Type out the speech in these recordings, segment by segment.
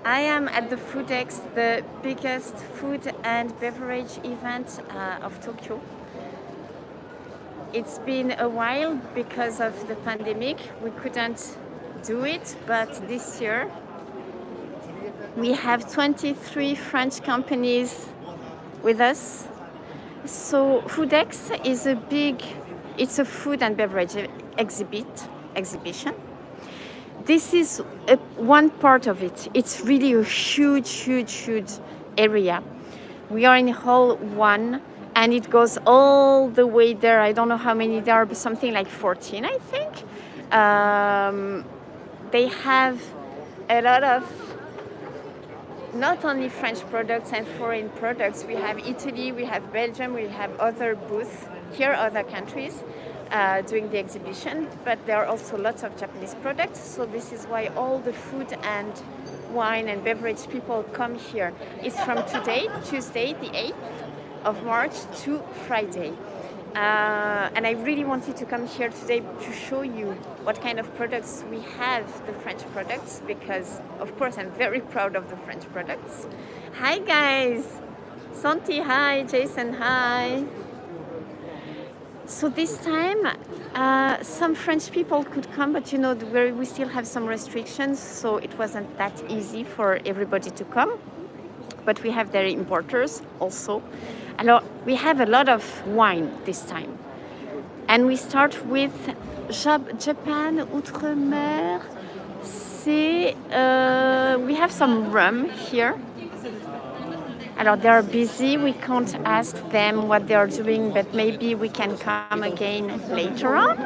I am at the Foodex, the biggest food and beverage event of Tokyo. It's been a while because of the pandemic. We couldn't do it, but this year we have 23 French companies with us. So Foodex is it's a food and beverage exhibition. This is one part of it. It's really a huge area. We are in hall 1 and it goes all the way there. I don't know how many there are, but something like 14, I think. They have a lot of not only French products and foreign products. We have Italy, we have Belgium, we have other booths here, other countries doing the exhibition, but there are also lots of Japanese products. So this is why all the food and wine and beverage people come here. It's from today, Tuesday, the 8th of March to Friday. And I really wanted to come here today to show you what kind of products we have, the French products, because of course I'm very proud of the French products. Hi guys! Santi, hi! Jason, hi! So this time some French people could come, but you know we still have some restrictions, so it wasn't that easy for everybody to come. But we have their importers also. Alors, we have a lot of wine this time. And we start with Japan, Outre-mer. We have some rum here. Alors, they are busy. We can't ask them what they are doing, but maybe we can come again later on.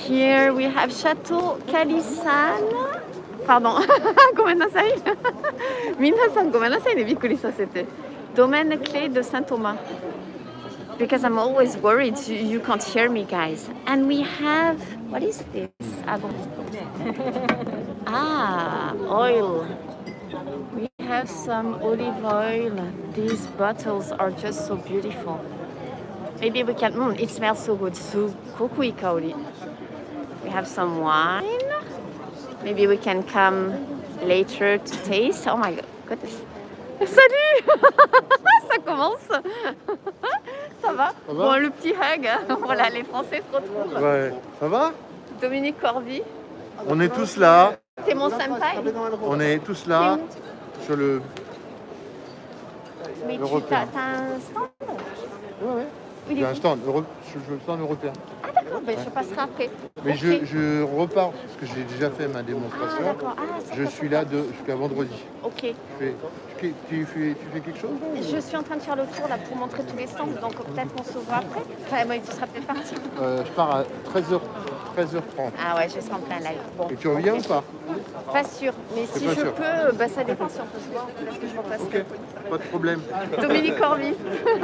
Here we have Chateau Kalisan. Pardon, ごめんなさい。皆さんごめんなさいね、びっくりさせて。Domaine Clé de Saint-Thomas. Because I'm always worried you can't hear me, guys. And we have, what is this? Oil. We have some olive oil. These bottles are just so beautiful. Maybe we can, it smells so good. Sugokui kaori. We have some wine. Maybe we can come later to taste. Oh my goodness. Salut. Ça commence. Ça va? Bon, le petit hug. Voilà, les Français se retrouvent. Ouais. Ça va? Dominique Corby. On est tous là. T'es mon senpai. On est tous là sur le. Mais t'as un stand? Ouais. J'ai un stand, je stand européen. Ah d'accord, ben, je passerai après. Mais okay. je repars, parce que j'ai déjà fait ma démonstration. Ah d'accord, je suis là jusqu'à vendredi. Ok. Tu fais quelque chose là, Je suis en train de faire le tour là pour montrer tous les stands, donc peut-être qu'on se voit après. Enfin, moi, tu seras peut-être parti. Je pars à 13h30. Ah ouais, je serai en plein live. Bon. Et tu reviens ou pas? Pas sûr, mais si je peux, ça dépend si on peut se voir, parce que je repasse. Ok, pas de problème. Dominique Corby.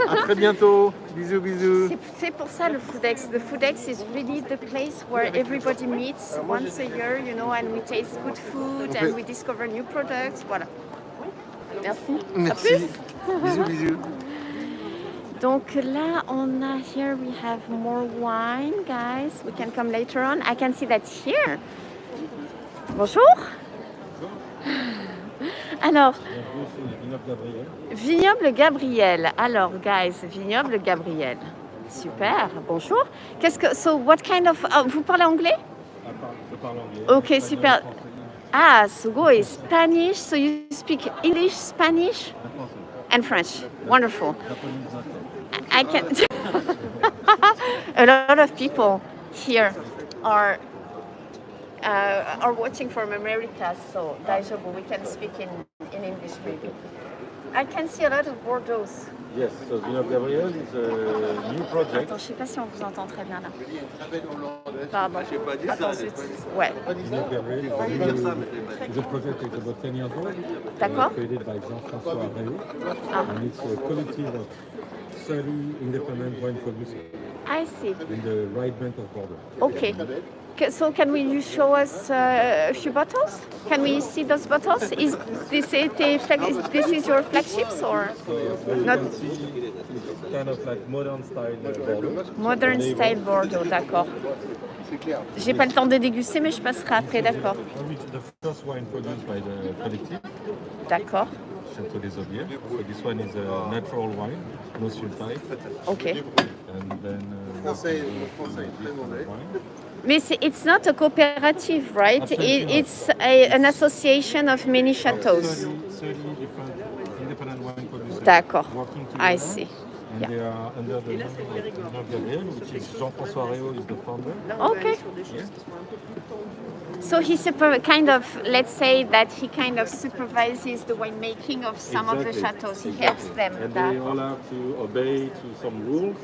À très bientôt. Bisous, bisous. C'est pour ça le Foodex. The Foodex is really the place where everybody meets once a year, you know, and we taste good food and we discover new products. Voilà. Merci. Merci. À plus. Bisous, bisous. Donc là, here we have more wine, guys. We can come later on. I can see that here. Bonjour. Alors, Vignoble Gabriel. Alors, guys, Vignoble Gabriel. Super. Bonjour. So what kind of? Vous parlez anglais? Je parle anglais. Ok, super. Sugoi. Spanish. So you speak English, Spanish, and French. Wonderful. I can. A lot of people here are watching from America, so we can speak in English maybe. I can see a lot of Bordeaux. Yes, so Vignoble Gabriel is a new project. Attends, je sais pas si on vous entend très bien là. Pardon. Attends, ensuite. Ouais. Vignoble Gabriel is a project that's about 10 years old. D'accord. Created by Jean-François Arreau. And it's a collective of 30 independent wine producers. I see. in the right bank of Bordeaux. Okay. So can you show us a few bottles? Can we see those bottles? Is this is your flagships or So what you not? can see is kind of like modern style Bordeaux. Modern style Bordeaux, d'accord. J'ai pas le temps de déguster, mais je passerai après, d'accord. The first wine produced by the collective, D'accord. Château des Aubiers. So this one is a natural wine, no sulfite. Okay. And then wine. Mais it's not a cooperative, right? It's an association of many chateaux. 30 different independent wine producers D'accord. working together. I see. And Yeah. they are under the name of Gabriel, which is Jean-François Réau is the founder. Okay. So he kind of, let's say that he kind of supervises the winemaking of some of the chateaux. He helps them. And they all have to obey to some rules.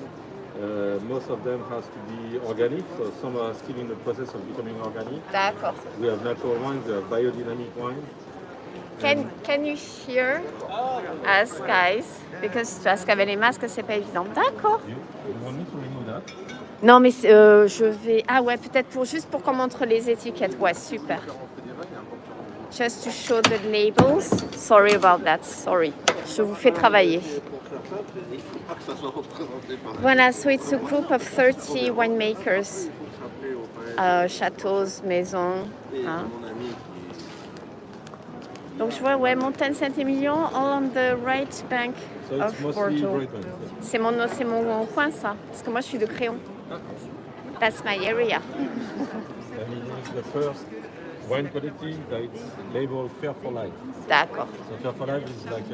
Most of them has to be organic, so some are still in the process of becoming organic. D'accord. We have natural wines, we have biodynamic wines. Can you hear us, guys? Because parce qu'avec les masques, c'est pas évident. D'accord. You want me to remove that? Non, mais je vais... Ah ouais, peut-être juste pour qu'on montre les étiquettes. Ouais, super. Just to show the labels. Sorry about that, sorry. Je vous fais travailler. Voilà, so it's a group of 30 winemakers. Châteaux, maisons. Hein. Donc je vois, ouais, Montagne Saint-Émilion, all on the right bank So of it's mostly Bordeaux. bright wines. C'est mon coin, ça. Parce que moi, je suis de Créon. That's my area. And it's the first wine collective that is labeled Fair for Life. D'accord. So Fair for Life is like,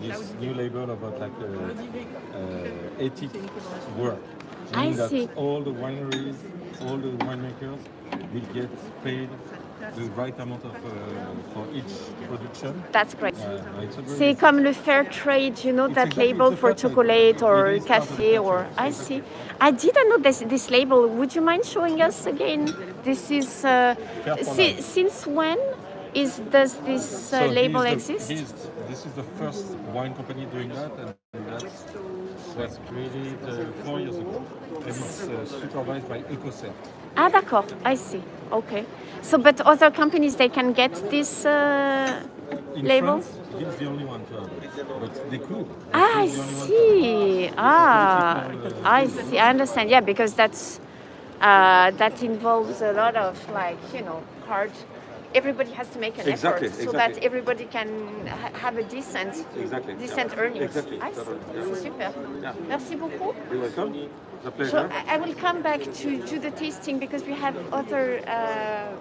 this new label about like ethic work. I Meaning that see. all the wineries, all the winemakers will get paid the right amount of for each production. That's great. It's a very- C'est comme le fair trade, you know, It's that exactly, label it's a for fair trade. chocolate or It is part of the cafe fair or... trade, I exactly. see. I didn't know this label. Would you mind showing us again? This is... for life. Since when does this So label he's the- exist? This is the first wine company doing that, and that was created 4 years ago. And it's supervised by EcoCert. Ah, d'accord. I see. Okay. So, but other companies, they can get this In label? France, he's the only one to have it, but they could. Ah, I He's the only one to have it. see. Ah, I see. I understand. Yeah, because that involves a lot of hard. Everybody has to make an Exactly, effort so exactly. that everybody can have a decent earnings. Exactly. I see. C'est super. Yeah. Merci beaucoup. You're welcome. It's a So pleasure. I will come back to do the tasting because we have other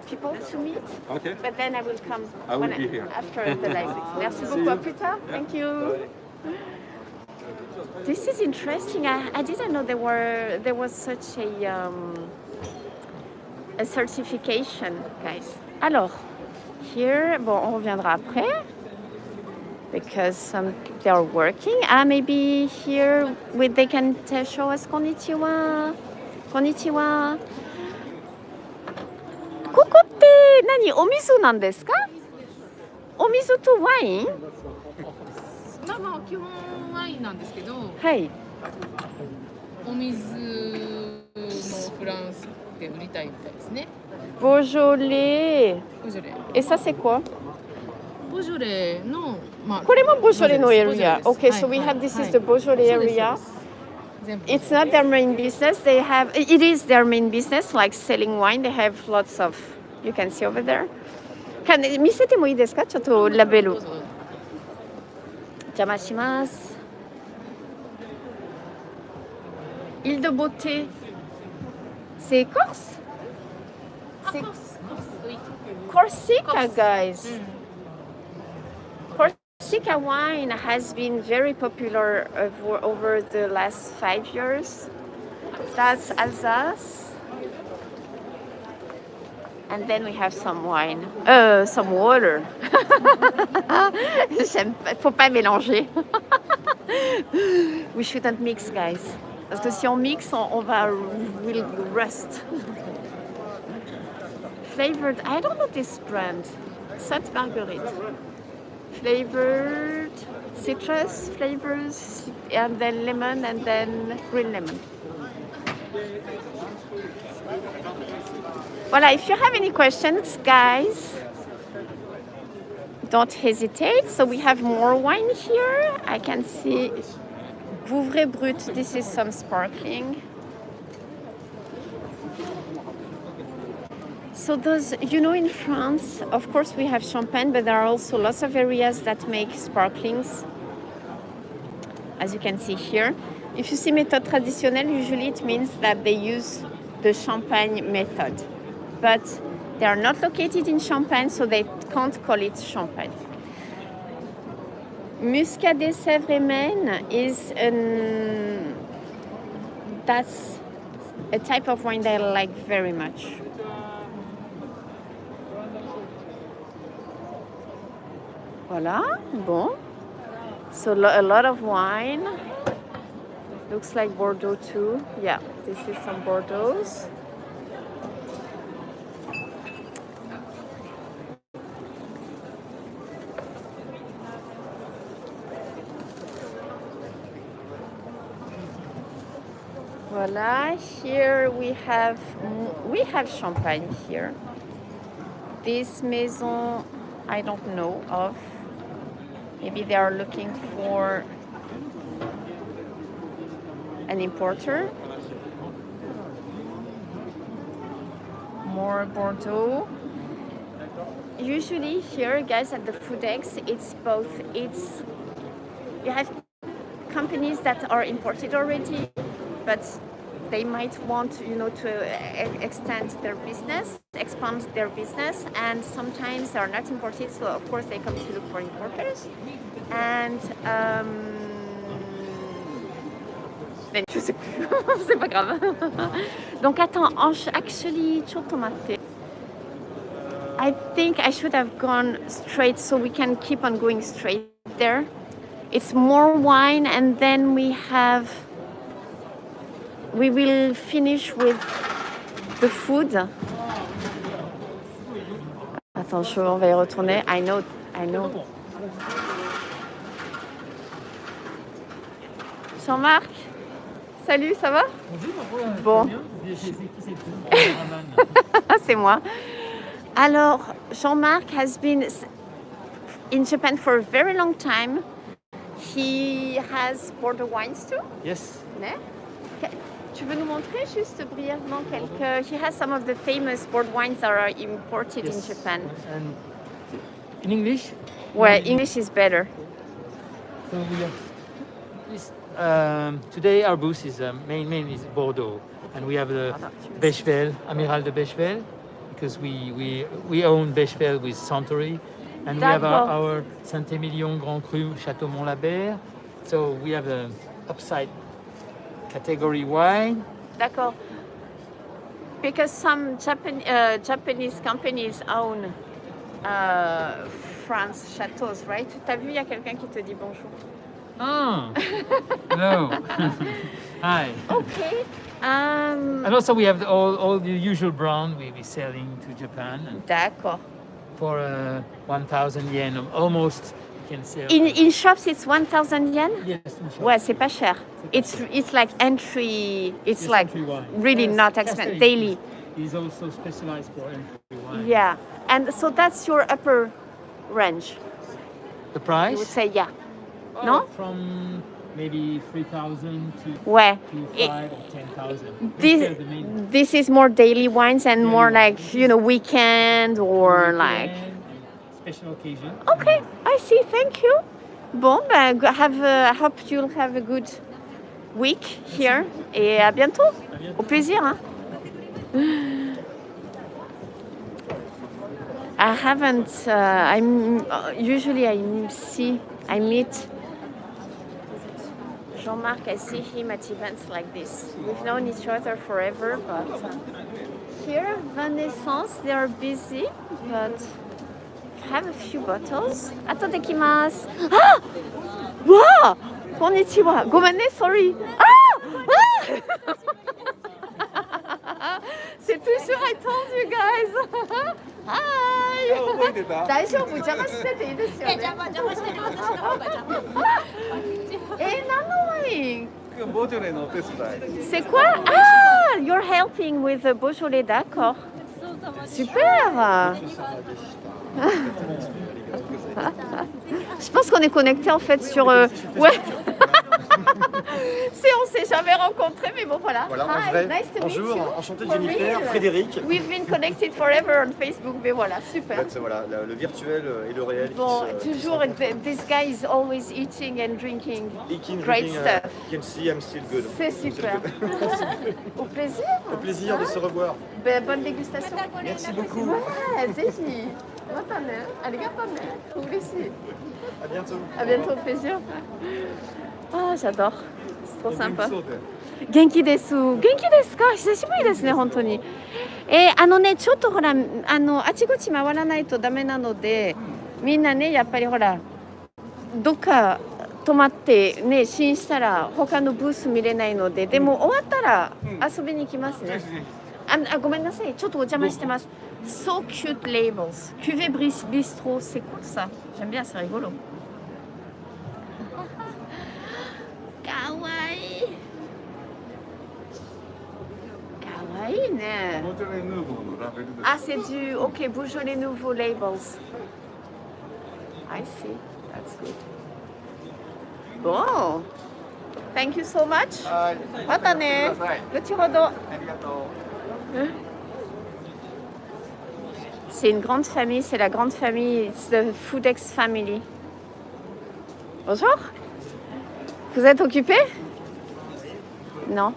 people to meet. Okay. But then I will come I will be here. after the live. Merci beaucoup. À plus tard. Thank you. This is interesting. I didn't know there was such a certification, guys. Alors, here, bon, on reviendra après. Because they are working. Maybe here they can show us konnichiwa. Konnichiwa. ここって何お味噌なんですか？お味噌とワイン？まあ基本ワインなんですけど、はい。お水のフランスで売りたいみたいですね。ボジョレボジョレ。Et ça c'est quoi? ボジョレのこれもボジョレの area. ボジョレ Okay, です so we はい have this は is い the Beaujolais そうです area. そうです全部 It's not their main business. It is their main business, like selling wine. They have lots of, you can see over there. 見せてもいいですか？ちょっとラベル。どうぞ邪魔します。Île de Beauté. C'est Corse? C'est Corsica, guys. Corsica wine has been very popular over the last 5 years. That's Alsace. And then we have some wine. Some water. Faut pas mélanger. We shouldn't mix, guys. Parce que si on mixe, we'll rust. Flavored, I don't know this brand. Sainte Marguerite. Flavored citrus flavors, and then lemon, and then green lemon. Voilà, if you have any questions, guys, don't hesitate. So we have more wine here. I can see Bouvray Brut. This is some sparkling. So those, you know, in France, of course, we have champagne, but there are also lots of areas that make sparklings, as you can see here. If you see méthode traditionnelle, usually it means that they use the champagne method, but they are not located in Champagne, so they can't call it champagne. Muscadet Sèvres et Maine is that's a type of wine that I like very much. Voilà, bon. So a lot of wine. Looks like Bordeaux too. Yeah, this is some Bordeaux. Voila, here we have champagne here. This maison I don't know of. Maybe they are looking for an importer. More Bordeaux. Usually here, guys, at the Foodex, it's both. You have companies that are imported already, but they might want, to expand their business, and sometimes they are not imported, so of course they come to look for importers. And je sais plus, c'est pas grave. Donc attends, actually, I think I should have gone straight, so we can keep on going straight there. It's more wine, and then we will finish with the food. Attends, on va y retourner. I know. Jean-Marc, salut, ça va? Bon. C'est moi. Alors, Jean-Marc has been in Japan for a very long time. He has Bordeaux wines too? Yes. Ne? Tu veux nous montrer juste brièvement quelques... He has some of the famous Bordeaux wines that are imported in Japan. And in English? Ouais, English is better. So we have this, today our booth is main is Bordeaux, and we have the Bechevel, Amiral de Bechevel, because we own Bechevel with Santori, and we have our Saint-Émilion Grand Cru Château Mont-Labert. So we have the upside category wine. D'accord. Because some Japanese companies own France chateaux, right? T'as vu, il y a quelqu'un qui te dit bonjour. Oh, hello. Hi. Okay. And also we have all the usual brand we be selling to Japan. D'accord. For 1,000 yen, almost. In shops, it's 1,000 yen? Yes, in shops. Ouais, c'est pas cher. It's like entry. It's like entry wine. really not expensive. Daily. He's also specialized for entry wine. Yeah, and so that's your upper range. The price? You would say, yeah. Oh, No? From maybe 3,000 to Ouais. 5,000 or 10,000. This is more daily wines and more like weekend or like. Special occasion. Okay, I see. Thank you. Bon, ben, I hope you'll have a good week here. Et à bientôt. Au plaisir. Hein? I haven't. Usually I meet Jean-Marc. I see him at events like this. We've known each other forever, but here, Renaissance, they are busy, but. Have a few bottles. Attendekimasu. Ah! Wow! Konnichiwa. Gomenne, sorry. Ah! C'est toujours I told you guys. Hi. 大丈夫？邪魔してていいですよね。邪魔してる私の方が邪魔。何のワイン？ボジョレのお手伝い。C'est quoi? Ah! Ah, you're helping with the Beaujolais, d'accord. Super. Je pense qu'on est connecté en fait sur... Ouais. On s'est jamais rencontrés, mais bon voilà. Voilà, Hi, en vrai. nice to meet Bonjour, you. enchanté For Jennifer, real. Frédéric. We've been connected forever on Facebook, mais voilà, super. C'est voilà, le virtuel et le réel. Bon, qui se toujours, rencontrent. this guy is always eating and drinking. Eating, Great drinking, stuff. You can see I'm still good. C'est super. Au plaisir. Au plaisir de se revoir. Ben, bonne dégustation. Merci beaucoup. Ouais, défi. Arigato. À bientôt. À bientôt, au plaisir. Ah, j'adore. C'est trop sympa. Genki desu. Genki desu ka? Hisashiburi desu ne, hontou ni. ね、ちょっとほら、あちこち回らないとダメなので、みんなね、やっぱりほら、どっか泊まってね、試飲したら他のブース見れないので、でも終わったら遊びに行きますね。ごめんなさい、ちょっとお邪魔してます。So cute labels. Cuvée Bistrot, c'est cool ça. J'aime bien, c'est rigolo. Kawaii. Kawaii, né? Ah, c'est du... Ok, Beaujolais Nouveau labels. I see. That's good. Bon. Thank you so much. Mata ne. Gochihodo. C'est une grande famille, c'est la grande famille, it's the Foodex family. Bonjour. Vous êtes occupé? Non.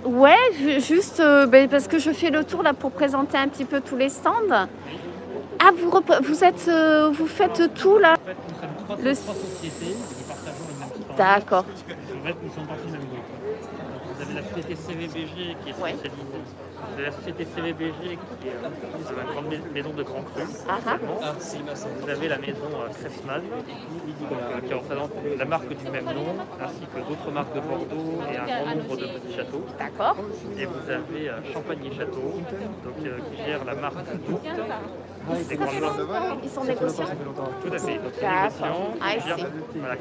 Ouais, juste parce que je fais le tour là pour présenter un petit peu tous les stands. Ah, vous faites tout là? Le... D'accord. En fait, nous sommes partis du même groupe. Vous avez la société CVBG qui est spécialisée. Vous avez la société CVBG qui est une grande maison de Grand Cru. Vous avez la maison Cressman qui représente la marque du même nom, ainsi que d'autres marques de Bordeaux et un grand nombre de petits châteaux. D'accord. Et vous avez Champagne et Château, donc, qui gère la marque Dourte. Ils sont négociants. Tout à fait. Donc, c'est négociant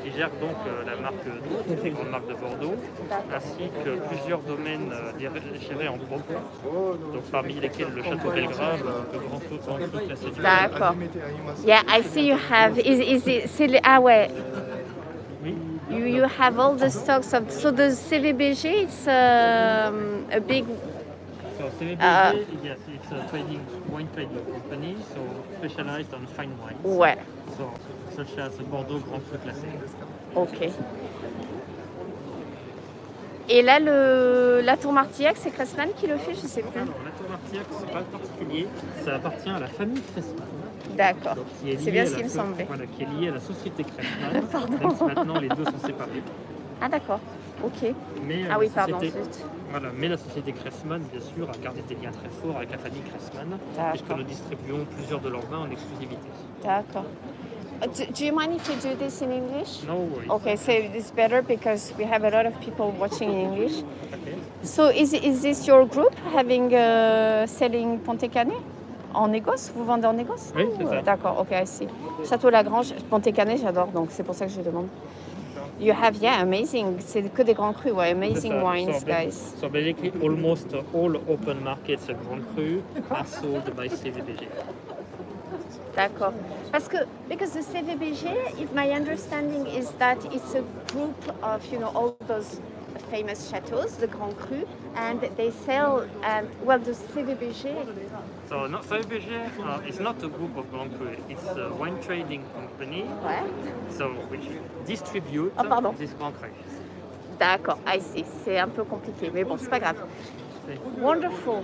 qui gère donc la marque Dourte, une grande marque de Bordeaux, ainsi que plusieurs domaines gérés en gros. Donc parmi lesquels le château Belgrave, le grand cru classé du D'accord. Yeah, I see you have. Is it? Ah ouais. Oui. You have all the stocks of. So the CVBG, it's a big. So CVBG, yes, it's a wine trading company, so specialized on fine wines. Ouais. So such as Bordeaux Grand Cru classé. Ok. Et là, la tour Martillac, c'est Cressman qui le fait, je sais plus. Alors, la tour Martillac, c'est pas particulier, ça appartient à la famille Cressman. D'accord. C'est bien ce qui me semblait. Voilà, qui est lié à la société Cressman. Pardon. Même si maintenant les deux sont séparés. Ah d'accord. Ok. Mais, ah oui, pardon. Voilà, mais la société Cressman, bien sûr, a gardé des liens très forts avec la famille Cressman, puisque nous distribuons plusieurs de leurs vins en exclusivité. D'accord. Do you mind if you do this in English? No worries. Okay, so it's better because we have a lot of people watching in English. Okay. So is this your group having selling Pontet-Canet en négoce? Vous vendez en négoce? Oui, c'est ça. D'accord, ok, I see. Château Lagrange, Pontet-Canet, j'adore, donc c'est pour ça que je demande. You have, yeah, amazing. C'est que des grands crus, ouais, amazing wines, guys. So basically, almost all open markets at Grand Cru are sold by CVBG. D'accord. Because the CVBG, if my understanding is that it's a group of, all those famous chateaux, the Grand Cru, and they sell, the CVBG... So CVBG is not a group of Grand Cru, it's a wine trading company, so which distribute this Grand Cru. D'accord, I see. C'est un peu compliqué, mais bon, c'est pas grave. Wonderful.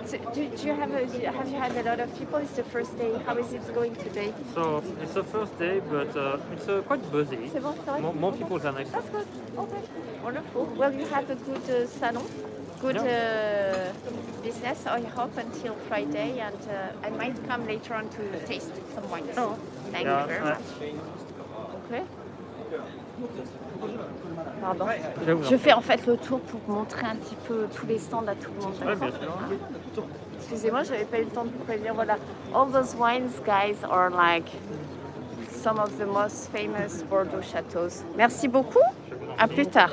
So, have you had a lot of people? It's the first day. How is it going today? So it's the first day, but it's quite busy. C'est bon, c'est vrai? More people than expected. That's good. Okay. Wonderful. Well, you have a good salon, good business, I hope, until Friday, and I might come later on to taste some wines. Oh. Thank you very much. Okay. Pardon. Je fais en fait le tour pour montrer un petit peu tous les stands à tout le monde. Excusez-moi, j'avais pas eu le temps de vous prévenir. Voilà, all those wines, guys, are like some of the most famous Bordeaux chateaux. Merci beaucoup. À plus tard.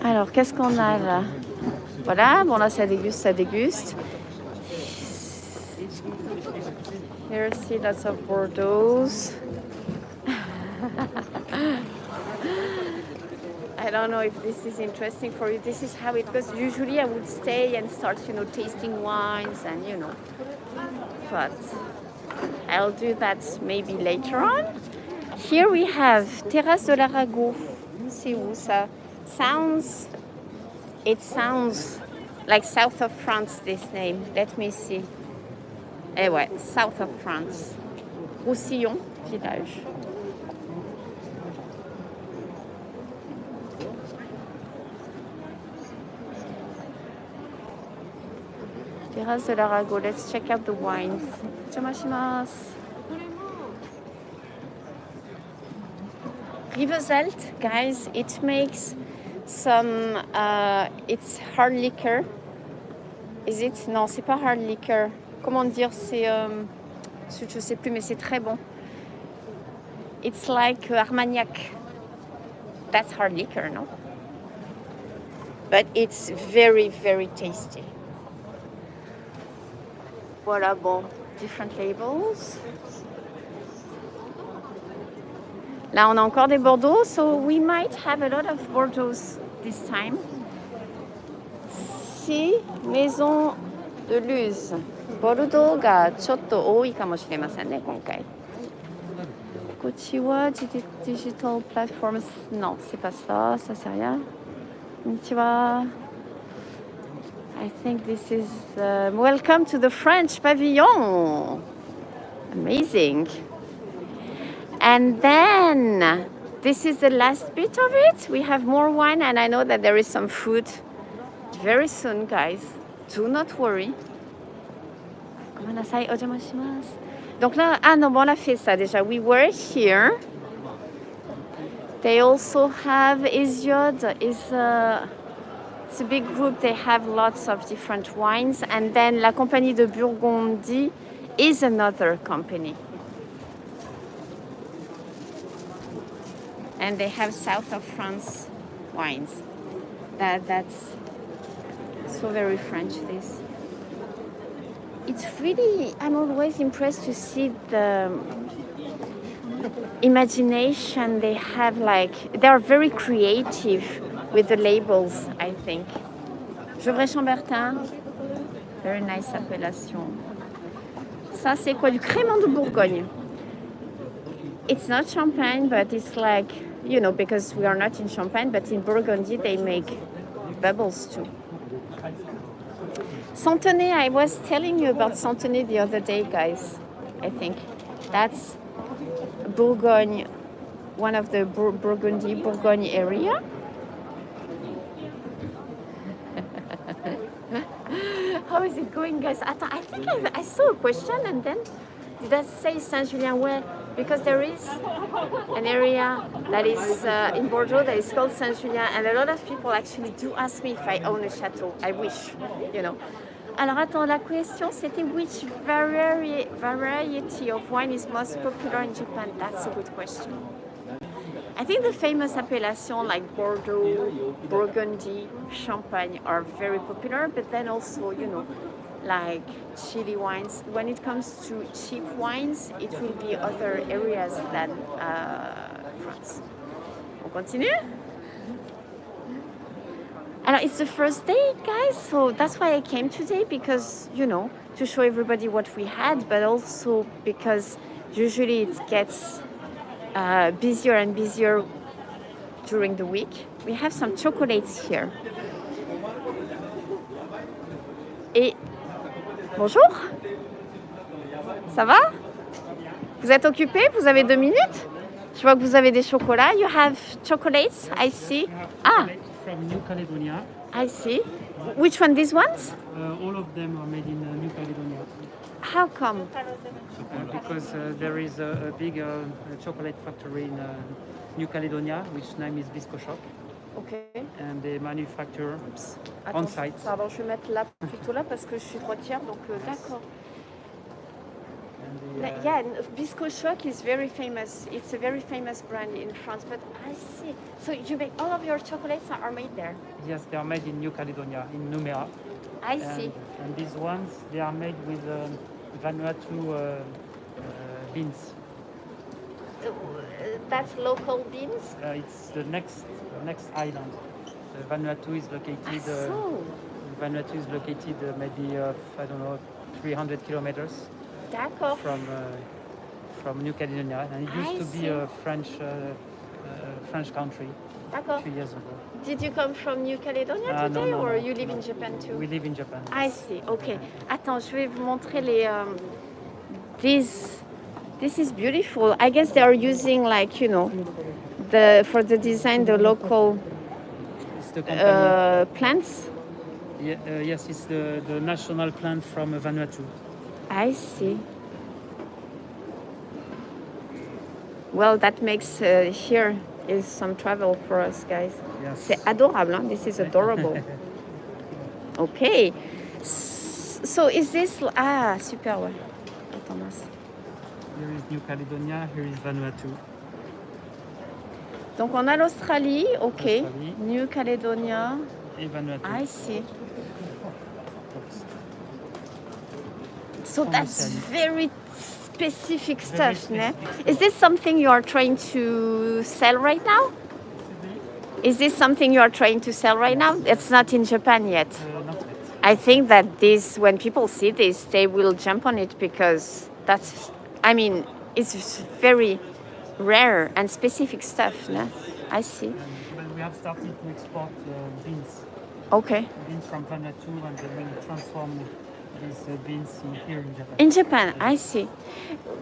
Alors, qu'est-ce qu'on a là? Voilà, bon là ça déguste, ça déguste. Here, see lots of Bordeaux. I don't know if this is interesting for you. This is how it goes. Usually I would stay and start, tasting wines and, But I'll do that maybe later on. Here we have Terrasse de l'Arago. C'est où ça? It sounds like south of France, this name. Let me see. Eh ouais, south of France. Roussillon, village. Terrasse de l'Arago. Let's check out the wines. Ojamashimasu. Rivesaltes, guys, it makes some, it's hard liquor. Is it? Non, c'est pas hard liquor. Comment dire? C'est, je sais plus, mais c'est très bon. It's like Armagnac. That's hard liquor, no? But it's very, very tasty. Voilà, bon, different labels. Là, on a encore des Bordeaux, so we might have a lot of Bordeaux this time. Si, Maison de Luz. Bordeaux がちょっと多いかもしれませんね、今回。こっちはdigital platforms. Non, c'est pas ça, ça c'est rien. こんにちは。I think this is welcome to the French pavilion. Amazing. And then this is the last bit of it. We have more wine and I know that there is some food very soon, guys. Do not worry. Donc là, non, bon, on a fait ça déjà. We were here. They also have Isiode. It's a big group. They have lots of different wines. And then La Compagnie de Burgondie is another company. And they have south of France wines. That's so very French, this. It's really, I'm always impressed to see the imagination they have, they are very creative with the labels, I think. Gevrey-Chambertin, very nice appellation. Ça, c'est quoi? Du crément de Bourgogne. It's not champagne, but it's like, because we are not in Champagne, but in Burgundy, they make bubbles too. Santenay, I was telling you about Santenay the other day, guys. I think that's Bourgogne, one of the Bourgogne area. How is it going, guys? I think I saw a question and then did I say Saint-Julien? Where? Because there is an area that is in Bordeaux that is called Saint-Julien, and a lot of people actually do ask me if I own a chateau. I wish, Alors attends, la question c'était which variety of wine is most popular in Japan? That's a good question. I think the famous appellations like Bordeaux, Burgundy, Champagne are very popular, but then also, like chili wines. When it comes to cheap wines, it will be other areas than France. On continue? Alors, it's the first day, guys, so that's why I came today, because, to show everybody what we had, but also because usually it gets busier and busier during the week. We have some chocolates here. Et bonjour, ça va? Vous êtes occupé? Vous avez 2 minutes? Je vois que vous avez des chocolats. You have chocolates, I see. From New Caledonia. I see. Which one, these ones? All of them are made in New Caledonia. How come? Because there is a big chocolate factory in New Caledonia, which name is Bisco Shop. Okay. And they manufacture on site. Pardon, je vais mettre là, plutôt là, parce que je suis droitière, donc d'accord. And Yeah, Bisco Choc is very famous. It's a very famous brand in France. But I see. So you make all of your chocolates are made there. Yes, they are made in New Caledonia, in Numea. I see. And these ones, they are made with Vanuatu beans. That's local beans. It's the next island. Vanuatu is located. Vanuatu is located maybe I don't know 300 kilometers D'accord. from New Caledonia, and it used to be a French country a few years ago. Did you come from New Caledonia today, no, or you live in Japan too? We live in Japan. I see. Okay. Attends, je vais vous montrer les. This is beautiful. I guess they are using like for the design the local It's the company. plants. Yes, it's the national plant from Vanuatu. I see. Well, that makes here is some travel for us, guys. Yes. C'est adorable. Hein? This is adorable. Okay. So is this super ouais. Attends, mince. Here is New Caledonia. Here is Vanuatu. Donc on a l'Australie, ok. Australie. New Caledonia. Et Vanuatu. I see. So that's very specific stuff, ne? Is this something you are trying to sell right now? Is this something you are trying to sell right now? It's not in Japan yet. Not yet. I think that when people see this, they will jump on it because it's very rare and specific stuff, no? I see. But we have started to export beans. Okay. Beans from Vanuatu, and then we transform these beans here in Japan. In Japan, I see.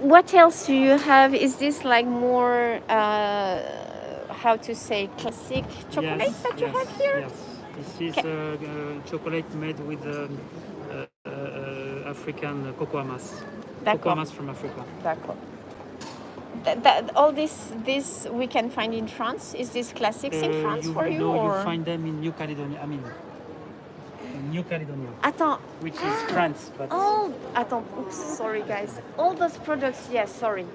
What else do you have? Is this like more, how to say, classic chocolates that you have here? Yes. This is chocolate made with African cocoa mass. Cocoa mass from Africa. D'accord. All this we can find in France. Is this classics in France for you? No, or? you find them in New Caledonia. I mean, in New Caledonia, Attends. which is France. But Attends. Oops, sorry guys. All those products, yes, sorry,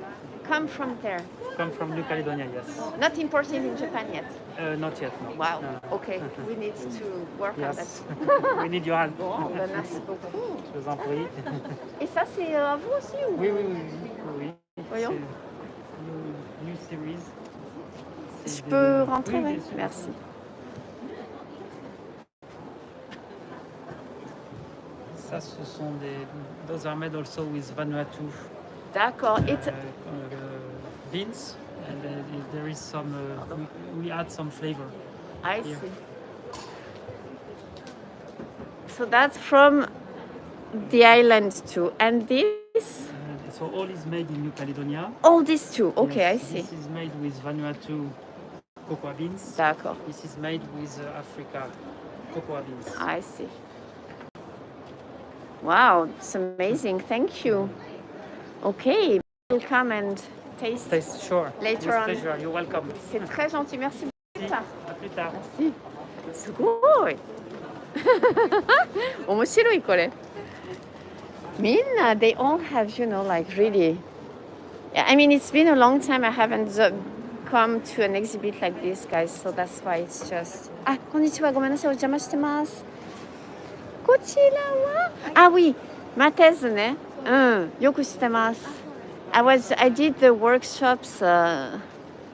come from there. come from New Caledonia, yes. Not imported in Japan yet. Not yet. No. Wow. No. Okay, we need to work on that. Yes. We need your help. Bon, ben, merci beaucoup. Je vous en prie. Et ça, c'est à vous aussi ou? Oui. Voyons. C'est new series. Je peux rentrer, oui, oui? bien sûr. Merci. Ça, ce sont des. Those are made also with Vanuatu D'accord. Et beans, and there is some. We add some flavor. I here. see. So that's from the island too. And this? So all is made in New Caledonia. All this too. Okay, Yes, I see. This is made with Vanuatu cocoa beans. D'accord. This is made with Africa cocoa beans. I see. Wow, it's amazing. Thank you. Okay, we'll come and taste. Sure. Later With on. pleasure. You're welcome. C'est très gentil. Merci beaucoup. À plus tard. Merci. すごい。面白いこれ。みんな they all have, like really. I mean, it's been a long time I haven't come to an exhibit like this, guys. So that's why it's just. あ、こんにちは。ごめんなさい。お邪魔してます。こちらは、oui, またですね。よく知ってます。I did the workshops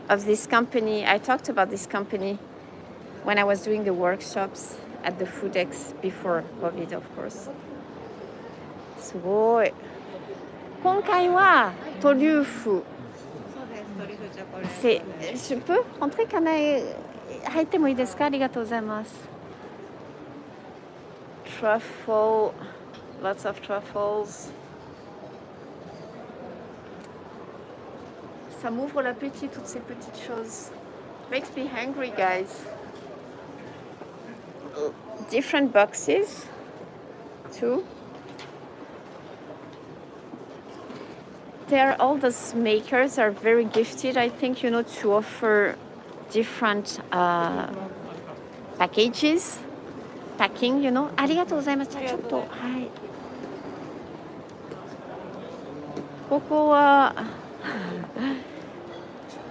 of this company. I talked about this company when I was doing the workshops at the Foodex before COVID, of course. すごい。今回はトリュフ。Je peux rentrer? 入ってもいいですか？ありがとうございます。Truffle, lots of truffles. Ça m'ouvre l'appétit, toutes ces petites choses. Makes me hungry, guys. Different boxes, too. All those makers are very gifted, I think, to offer different packages. Packing, ありがとうございます。ちょっと、はい。Cocoa.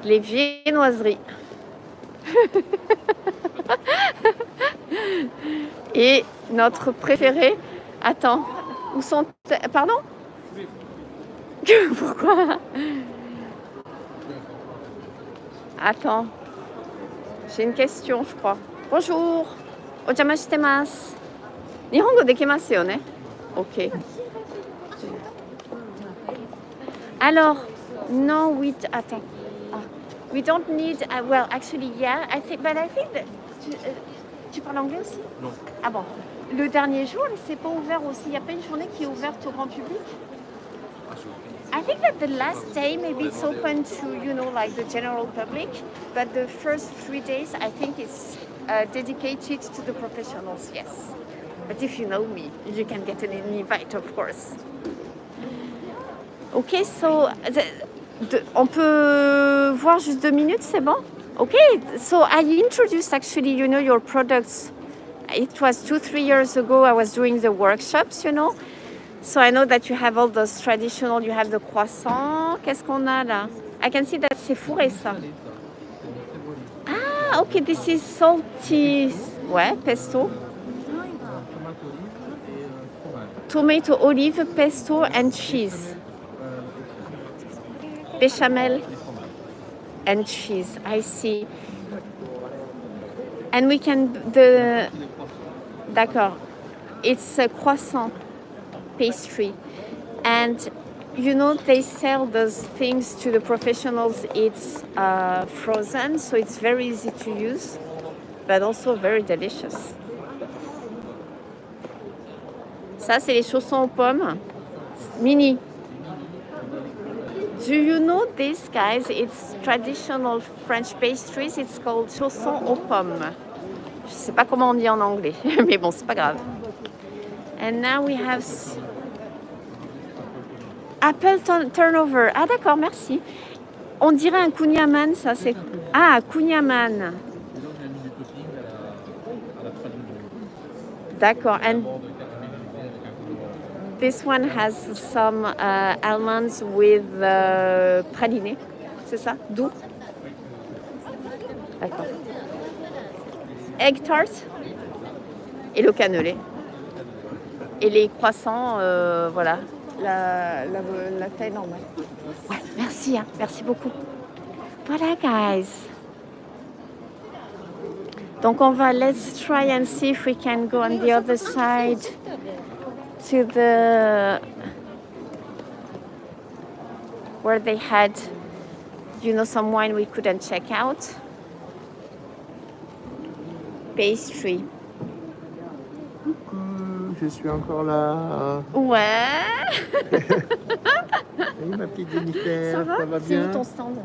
Les viennoiseries. Et notre préféré. Attends, où sont... Pardon? Pourquoi? Attends, j'ai une question, je crois. Bonjour. Ojama shitemasu. Nihongo dekimasu yo ne? Ok. Alors, no, attends. We don't need. Well, actually, yeah. I think that. Tu parles anglais aussi? Non. Ah bon. Le dernier jour, c'est pas ouvert aussi. Il n'y a pas une journée qui est ouverte au grand public? I think that the last day, maybe it's open to, like the general public. But the first 3 days, I think it's dedicated to the professionals, yes. But if you know me, you can get an invite, of course. Okay, so on peut voir juste 2 minutes, c'est bon? Okay, so I introduced actually, your products. It was 2-3 years ago. I was doing the workshops, So I know that you have all those traditional. You have the croissant. Qu'est-ce qu'on a là? I can see that c'est fourré ça. Ah, okay, this is salty. Ouais, pesto. Tomato, olive, pesto, and cheese. Bechamel and cheese. I see. And we can D'accord. It's a croissant pastry, and they sell those things to the professionals. It's frozen, so it's very easy to use, but also very delicious. Ça, c'est les chaussons aux pommes. Mini. Do you know this, guys? It's traditional French pastries. It's called chaussons aux pommes. Je sais pas comment on dit en anglais, mais bon, c'est pas grave. And now we have apple turnover. Ah d'accord, merci. On dirait un kouign-amann, ça c'est... Ah, kouign-amann. D'accord, and this one has some almonds with praliné. C'est ça? Doux? D'accord. Egg tart et le cannelé. Et les croissants, voilà, la taille normale. Ouais, merci, merci beaucoup. Voilà, guys. Donc let's try and see if we can go on the other side to where they had, some wine we couldn't check out. Pastry. Je suis encore là. Ouais. Salut ma petite Jennifer, Ça va bien? C'est où ton stand?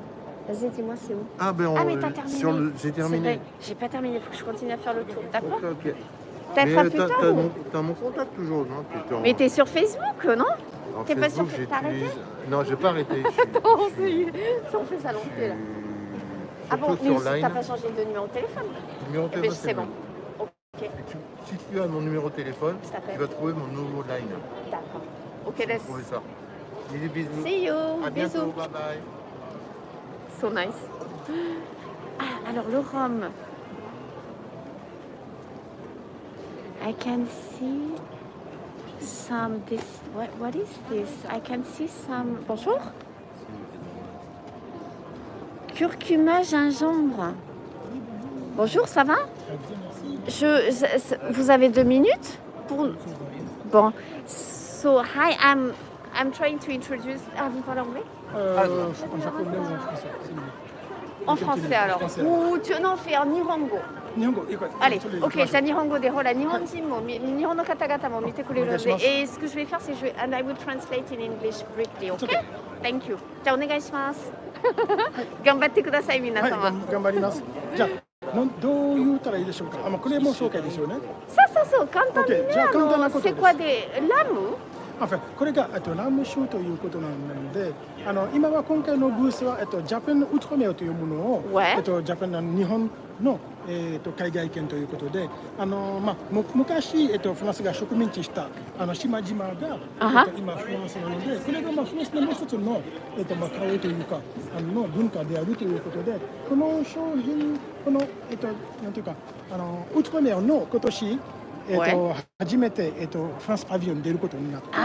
Vas-y, dis-moi, c'est où? Ah ben mais t'as terminé. j'ai terminé. J'ai pas terminé, il faut que je continue à faire le tour, d'accord? Ok. Peut-être plus tard T'as mon contact toujours, non? Mais t'es sur Facebook, non? Alors, T'es pas sur Facebook, Facebook? T'as arrêté? Non, j'ai pas arrêté. Attends, on fait ça longtemps là. Ah bon, mais online. t'as pas changé de numéro de téléphone? Numéro de téléphone, C'est bon. Ok, Si tu as mon numéro de téléphone, Je t'appelle. tu vas trouver mon nouveau line. d'accord. Ok, Tu vas let's trouver ça. Des bisous. see you. À bientôt, Bisous. bye bye. So nice. Ah, alors le rhum. I can see some what is this? I can see some. Bonjour. Curcuma gingembre. Bonjour, ça va? Vous avez 2 minutes pour. Bon. So hi, I'm trying to introduce. Ah, vous parlez anglais? En japonais ou en français? En français alors. Ou non, fais en nihongo. Allez, ok, じゃあ日本語でほら日本人も日本の方々も見てくれるので、ce que je vais faire c'est and I will translate in English briefly, okay? Thank you. じゃあお願いします。頑張ってください皆様。はい、頑張ります。じゃあどう言ったらいいでしょうか。これも紹介ですよね。そう簡単にね。じゃあ簡単なことです。c'est quoi des lames? これがラム酒ということなので、今回のブースはジャパンウトメオというものを、ジャパンの日本の海外圏ということで、昔、フランスが植民地した島々が、今フランスなので、これがフランスのもう一つの、顔というかの文化であるということで、この商品、この、なんていうかウトメアの今年初めて、フランスパビリオンに出ることになって、こ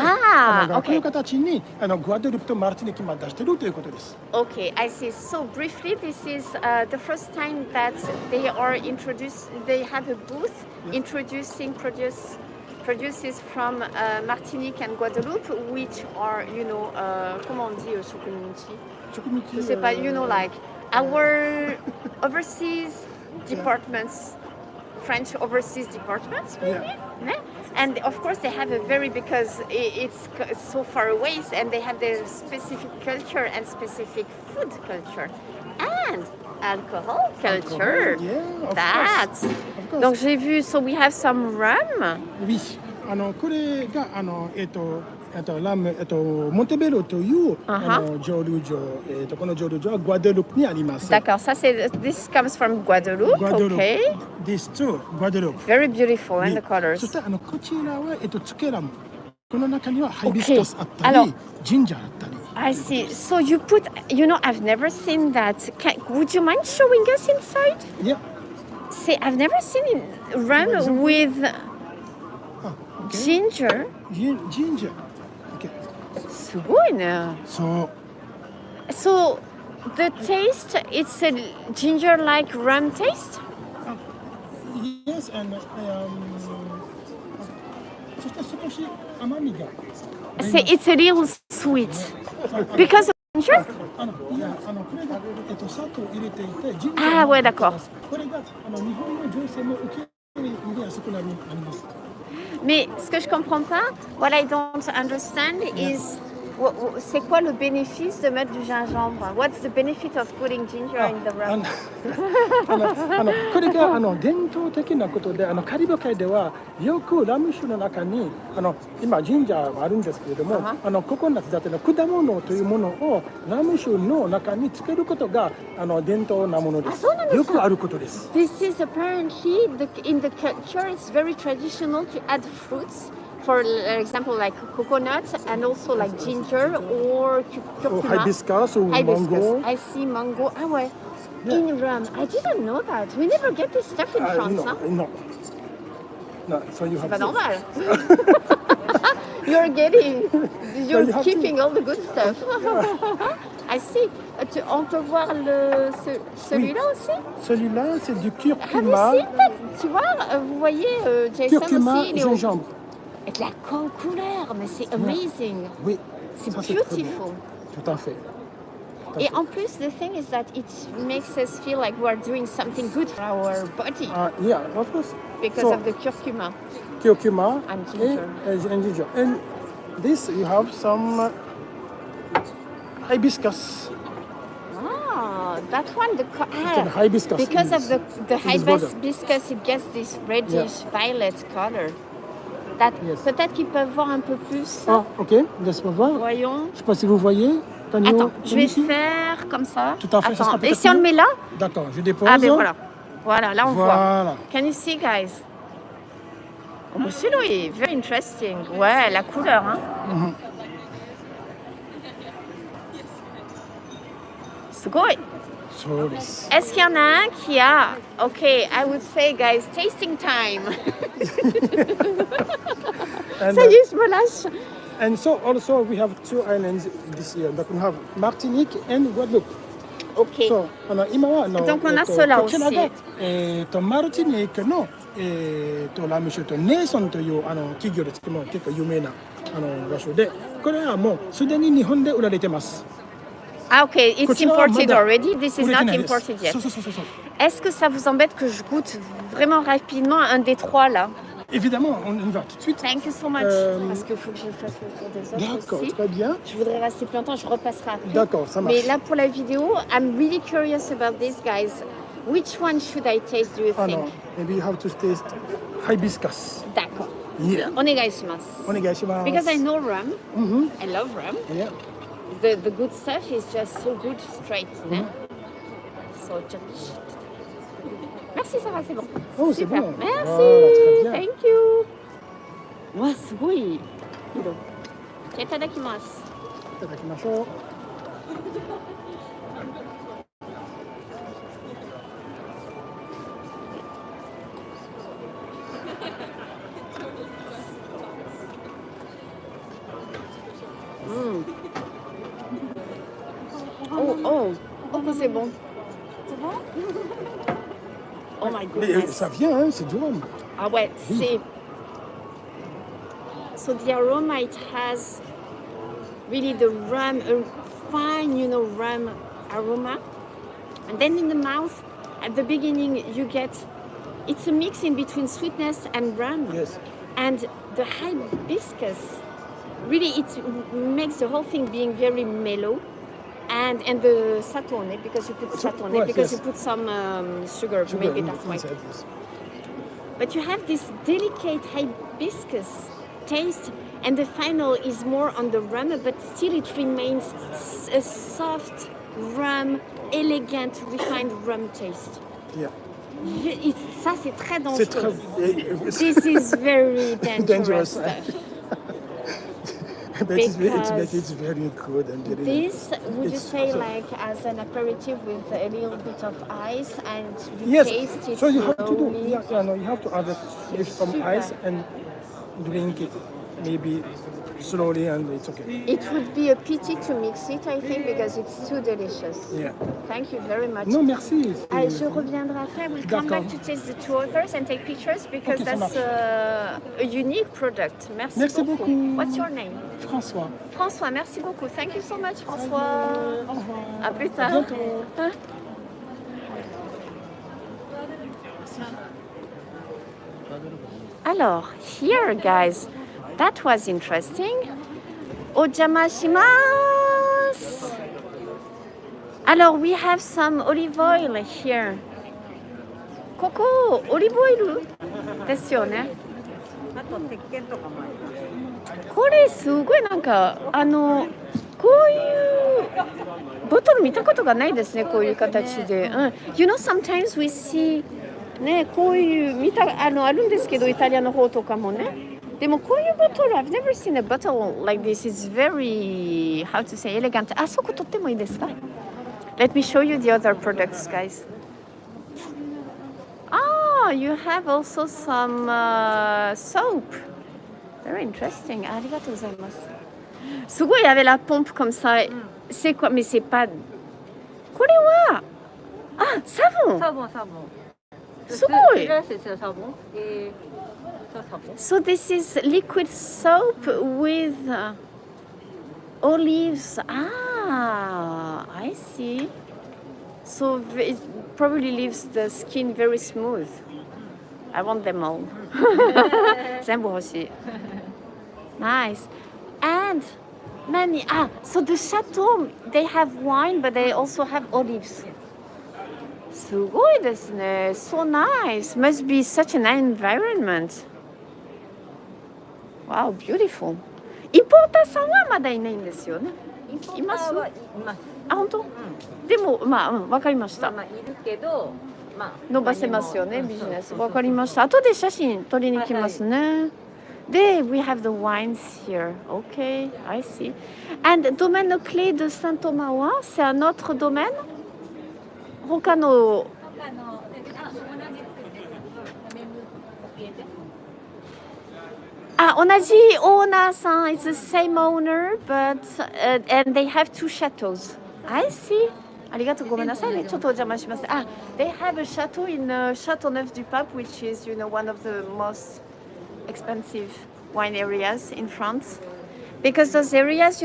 ういう形にグアデルプとマルティニキまで出してるということです。Okay, I see. So briefly, this is the first time that they are introduced. They have a booth introducing produces from Martinique and Guadeloupe, which are, comment on dit Chokuminchi? Je sais pas, like our overseas departments. French overseas departments, maybe? Yeah. And of course they have a because it's so far away, and they have their specific culture and specific food culture and alcohol culture. That's. Donc j'ai vu, so we have some rum. Oui. これがモンテベロという蒸留所、この蒸留所はグアデルプにあります。D'accord, ça c'est this comes from Guadeloupe. Okay. This too, Guadeloupe. Very beautiful and the colors. そしてこちらはツケラム。この中にはハイビスカスあったり、ジンジャーあったり。I see. So you put, I've never seen that. Would you mind showing us inside? Yeah. See, I've never seen rum with ginger. Ginger. すごいね。そう。So the taste, it's a ginger-like rum taste? Yes, and そして少し甘みが。Say it's a little sweet because of ginger? いや、これが砂糖を入れていて、ジンジャー。Ah ouais, d'accord. これが日本の女性も受け入れやすくなります。Mais ce que je comprends pas, what I don't understand is, c'est quoi le bénéfice de mettre du gingembre? What's the benefit of putting ginger in the rum? これが伝統的なことで、カリブ海ではよくラム酒の中に今ジンジャーはあるんですけれども、ココナッツだっての果物というものをラム酒の中につけることが伝統なものです。よくあることです。This is apparently in the culture. It's very traditional to add fruits. For example, like coconut and also like ginger or curcuma. Hibiscus or mango. I see mango. Ah ouais. In rum. I didn't know that. We never get this stuff in France. No. So you have. C'est pas normal. You're keeping all the good stuff. I see. On peut voir celui-là aussi? Celui-là, c'est du curcuma. Have you seen that? Tu vois, vous voyez, Jason curcuma, aussi. gingembre. Et la couleur, mais c'est amazing. Oui. C'est beautiful. Tout à fait. Et en plus, the thing is that it makes us feel like we are doing something good for our body. Yeah, of course. Because of the curcuma. Curcuma and ginger. And ginger. And this, you have some hibiscus. That one, hibiscus. Because of the hibiscus, it gets this reddish violet color. Peut-être qu'ils peuvent voir un peu plus. Ok, laisse-moi voir. Voyons. Je ne sais pas si vous voyez. Attends, je vais faire comme ça. Tout à fait. Attends. Et si on le met là? D'accord, je dépose. Ah ben voilà. Voilà, là on voit. Can you see, guys? Oh, celui-là, very interesting. Ouais, la couleur, hein. C'est great. Est-ce qu'il y en a un qui a... Okay, I would say, guys, tasting time. Ça y est, je me lâche. And so also we have two islands this year. But we have Martinique and Guadeloupe. Okay. So, 今はDonc on a cela aussi. こちらがマルティニークのラム酒とネイソンという企業ですけども結構有名な場所で、これはもうすでに日本で売られてます。Ah ok, it's imported already. This is not imported yet. そう。Est-ce que ça vous embête que je goûte vraiment rapidement un des trois là? Évidemment, on y va tout de suite. Thank you so much. Parce qu'il faut que je fasse le tour des autres. D'accord, aussi. très bien. Je voudrais rester plus longtemps, je repasserai après. D'accord, ça marche. Mais là pour la vidéo, I'm really curious about this, guys. Which one should I taste, do you think? No. Maybe you have to taste hibiscus. D'accord. Yeah. お願いします。お願いします。Because I know rum. I love rum. Yeah. The good stuff is just so good straight. So just... merci, ça va, c'est bon. Oh, c'est Super. bon. Merci. Voilà, très bien. Thank you. わあ、すごい色。じゃあいただきます。いただきましょう。Oh, que c'est bon. C'est bon? Oh my Mais goodness. ça vient, hein, c'est du rhum. Ah ouais, c'est... So the aroma, it has really the rum, a fine, rum aroma. And then in the mouth, at the beginning, you get... It's a mix in between sweetness and rum. Yes. And the hibiscus, really, it makes the whole thing being very mellow. And the satone, because you put satone, Right, because yes. you put some sugar, maybe that's why. inside, yes. But you have this delicate hibiscus taste, and the final is more on the rum, but still it remains a soft rum, elegant, refined rum taste. Yeah. Ça, c'est très dangereux. C'est très... This is very dangerous. But it's very good and This, would you it's say, so- like as an aperitif with a little bit of ice, and you Yes. taste it So you have to do, slowly? you have to add some Super. ice and drink it maybe slowly, and it's okay. It would be a pity to mix it, I think, because it's too delicious. Yeah. Thank you very much. Non, merci. Je reviendrai après. We'll come back to taste the two others and take pictures because Ok, ça that's a unique product. Merci, Merci beaucoup. What's your name? François. François, merci beaucoup. Thank you so much, François. Au revoir. À plus À tard. bientôt. Alors, here, guys, that was interesting. Ojamashima. Alors, we have some olive oil here. ここ、オリーブオイルですよね。これすごいなんかこういうボトル見たことがないですね、こういう形で。You know, sometimes we see ね、こういうあるんですけど、イタリアの方とかもね。でもこういうボトル、I've never seen a bottle like this. It's very, how to say, elegant. あそこ取ってもいいですか？ Let me show you the other products, guys. Ah, you have also some soap. Very interesting. ありがとうございます。すごい、il y avait la pompe comme ça. C'est quoi? Mais c'est pas. これは、あ、savon. Savon. すごい。 Là, c'est ça, savon. Et ça, savon. So this is liquid soap with olives. Ah, I see. So it probably leaves the skin very smooth. I want them all. 全部欲しい。Nice. And many. So the chateau, they have wine, but they also have olives. すごいですね。So nice. Must be such an environment. Wow, beautiful. インポーターさんはまだいないんですよね。います？います。あ、本当？でも、わかりました。いるけど、伸ばせますよね、ビジネス。わかりました。後で写真撮りに来ますね。で、we have the wines here. Okay, I see. And domaine clé de Saint-Thomas, c'est un autre domaine? 他の同じオーナーさん It's the same owner, but and they have two chateaux. I see. ありがとうごめんなさいね。ちょっとお邪魔します。They have a chateau in Châteauneuf-du-Pape, which is, one of the most expensive wine areas in France. Because those areas,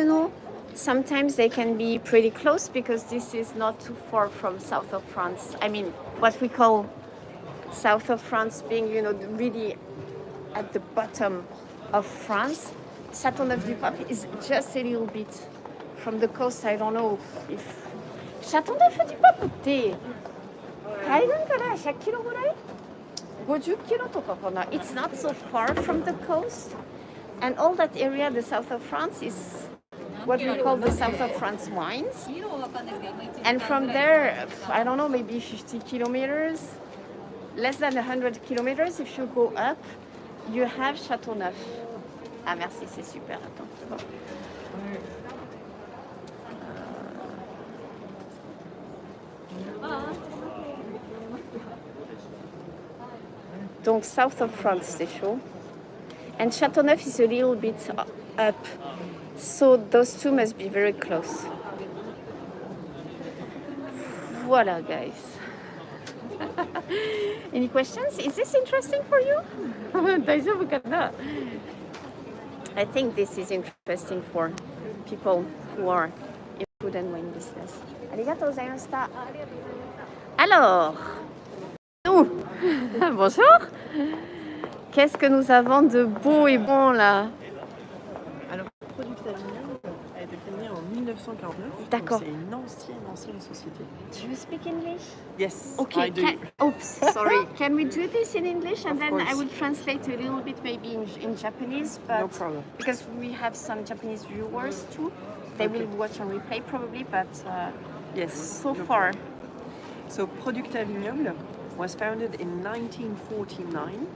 sometimes they can be pretty close because this is not too far from south of France. I mean, what we call south of France being, really at the bottom of France. Châteauneuf-du-Pape is just a little bit from the coast. I don't know if... Châteauneuf-du-Pape って海岸から100キロぐらい50キロとかかな It's not so far from the coast. And all that area, the south of France, is what we call the south of France wines. And from there, I don't know, maybe 50 kilometers. less than 100 kilometers, if you go up, you have Châteauneuf. Ah merci, c'est super. Attends. Donc south of France, c'est chaud. And Châteauneuf is a little bit up. So those two must be very close. Voilà, guys. Any questions? Is this interesting for you? I think this is interesting for people who are in food and wine business. Arigatou gozaimashita. Alors, nous, bonjour. Qu'est-ce que nous avons de beau et bon là? Alors, Product Avignon a été fondé en 1949. D'accord. C'est une ancienne société. Do you speak English? Yes, Okay. I do. Oops, sorry. Can we do this in English and Of then I course. will translate a little bit maybe in Japanese, but No problem. because we have some Japanese viewers too. They will watch on replay probably, but Yes. so no far. problem. So Product Avignon was founded in 1949